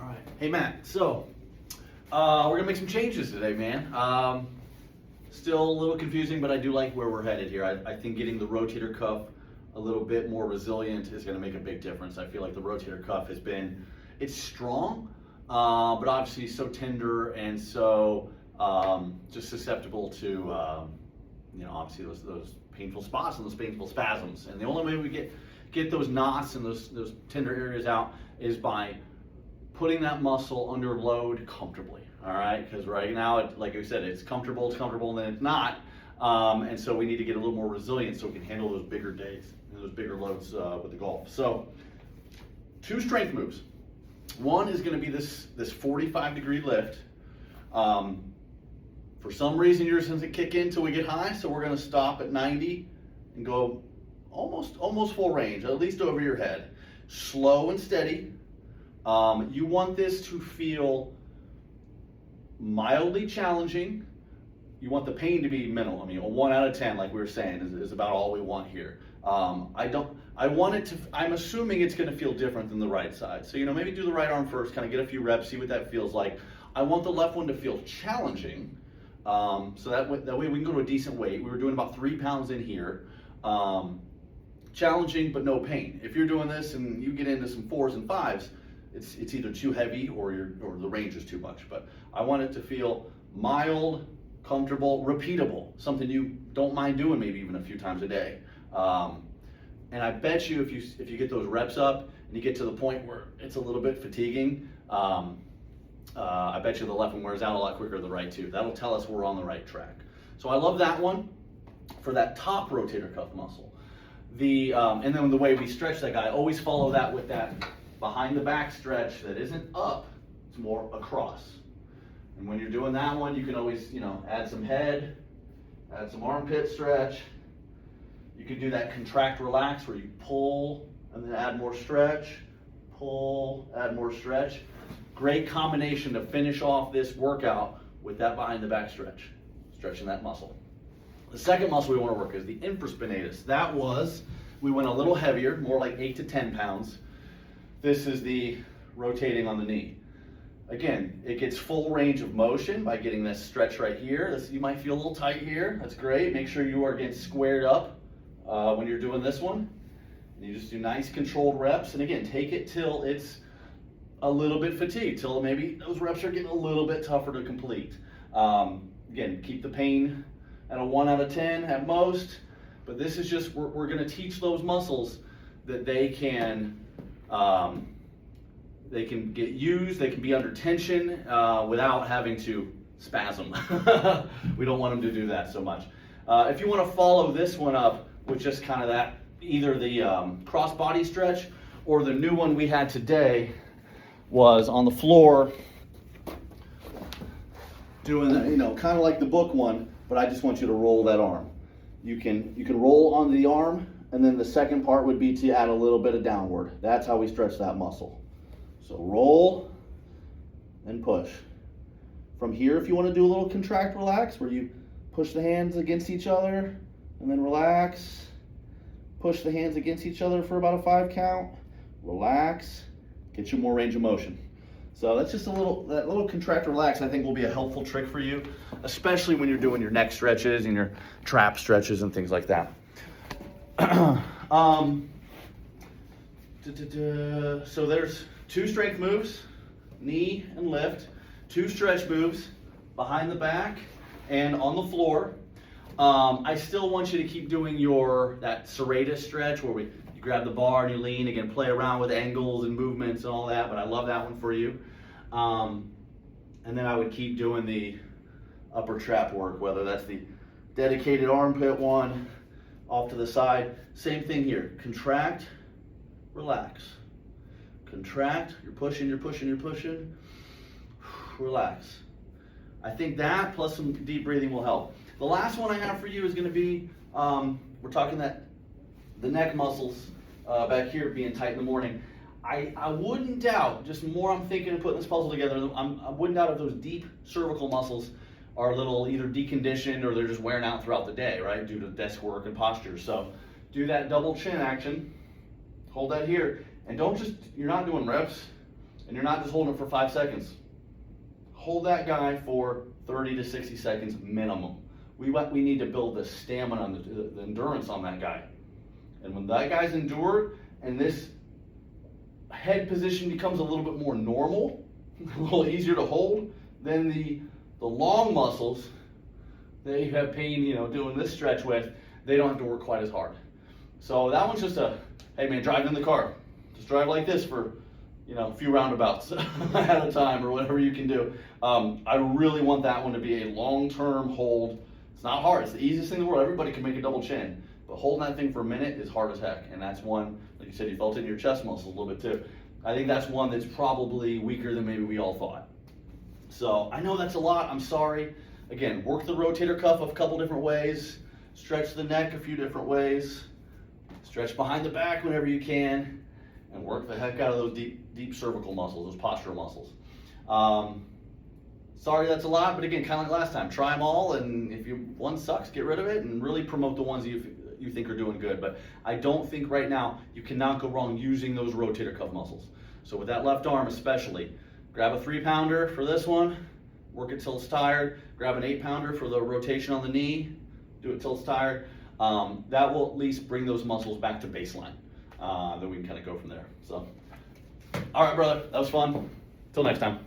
All right. Hey, Matt. So, we're gonna make some changes today, man. Still a little confusing, but I do like where we're headed here. I think getting the rotator cuff a little bit more resilient is gonna make a big difference. I feel like the rotator cuff it's strong, but obviously so tender and so just susceptible to, obviously those painful spots and those painful spasms. And the only way we get those knots and those tender areas out is by putting that muscle under load comfortably, all right? Because right now, like I said, it's comfortable, and then it's not. And so we need to get a little more resilient so we can handle those bigger days and those bigger loads with the golf. So 2 strength moves. One is gonna be this 45-degree lift. For some reason, yours doesn't kick in until we get high, so we're gonna stop at 90 and go almost full range, at least over your head. Slow and steady. You want this to feel mildly challenging. You want the pain to be minimal. I mean, a 1 out of 10, like we were saying, is about all we want here. I'm assuming it's gonna feel different than the right side. So, maybe do the right arm first, kind of get a few reps, see what that feels like. I want the left one to feel challenging. So that way we can go to a decent weight. We were doing about 3 pounds in here. Challenging, but no pain. If you're doing this and you get into some 4s and 5s, it's either too heavy or the range is too much. But I want it to feel mild, comfortable, repeatable, something you don't mind doing maybe even a few times a day. And I bet you if you get those reps up and you get to the point where it's a little bit fatiguing, I bet you the left one wears out a lot quicker than the right too. That'll tell us we're on the right track. So I love that one for that top rotator cuff muscle. And then the way we stretch that guy, always follow that with that behind the back stretch that isn't up, it's more across. And when you're doing that one, you can always, add some head, add some armpit stretch. You can do that contract relax where you pull and then add more stretch, pull, add more stretch. Great combination to finish off this workout with that behind the back stretch, stretching that muscle. The second muscle we want to work is the infraspinatus. We went a little heavier, more like 8 to 10 pounds. This is the rotating on the knee. Again, it gets full range of motion by getting this stretch right here. You might feel a little tight here. That's great. Make sure you are getting squared up when you're doing this one. And you just do nice controlled reps. And again, take it till it's a little bit fatigued, till maybe those reps are getting a little bit tougher to complete. Again, keep the pain at a 1 out of 10 at most, but this is just, we're gonna teach those muscles that they can get used, they can be under tension without having to spasm. We don't want them to do that so much. If you wanna follow this one up with just kind of that, either the cross body stretch or the new one we had today was on the floor, doing that, kind of like the book one, but I just want you to roll that arm. You can roll on the arm, and then the second part would be to add a little bit of downward. That's how we stretch that muscle. So roll and push. From here, if you want to do a little contract relax, where you push the hands against each other, and then relax. Push the hands against each other for about a 5 count. Relax. Get you more range of motion. So that's just that little contract relax, I think will be a helpful trick for you, especially when you're doing your neck stretches and your trap stretches and things like that. So there's 2 strength moves, knee and lift, 2 stretch moves behind the back and on the floor. I still want you to keep doing that serratus stretch where you grab the bar and you lean, again, play around with angles and movements and all that, but I love that one for you. And then I would keep doing the upper trap work, whether that's the dedicated armpit one, off to the side. Same thing here, contract, relax. Contract, you're pushing, relax. I think that plus some deep breathing will help. The last one I have for you is gonna be, we're talking the neck muscles back here being tight in the morning. I wouldn't doubt, just more I'm thinking of putting this puzzle together, I wouldn't doubt if those deep cervical muscles are a little either deconditioned or they're just wearing out throughout the day, right, due to desk work and posture. So do that double chin action, hold that here, and you're not doing reps and you're not just holding it for 5 seconds. Hold that guy for 30 to 60 seconds minimum. We need to build the stamina and the endurance on that guy. And when that guy's endured and this head position becomes a little bit more normal, a little easier to hold, then the long muscles that you have pain, doing this stretch with, they don't have to work quite as hard. So that one's just hey man, drive in the car. Just drive like this for, a few roundabouts at a time or whatever you can do. I really want that one to be a long-term hold. It's not hard. It's the easiest thing in the world. Everybody can make a double chin. But holding that thing for a minute is hard as heck. And that's one, like you said, you felt it in your chest muscles a little bit too. I think that's one that's probably weaker than maybe we all thought. So I know that's a lot. I'm sorry. Again, work the rotator cuff a couple different ways. Stretch the neck a few different ways. Stretch behind the back whenever you can. And work the heck out of those deep cervical muscles, those postural muscles. Sorry that's a lot, but again, kind of like last time, try them all, and if one sucks, get rid of it, and really promote the ones you think are doing good. But I don't think right now you cannot go wrong using those rotator cuff muscles. So with that left arm especially, grab a 3-pounder for this one, work it till it's tired. Grab an 8-pounder for the rotation on the knee, do it till it's tired. That will at least bring those muscles back to baseline. Then we can kind of go from there. So, all right, brother, that was fun. Till next time.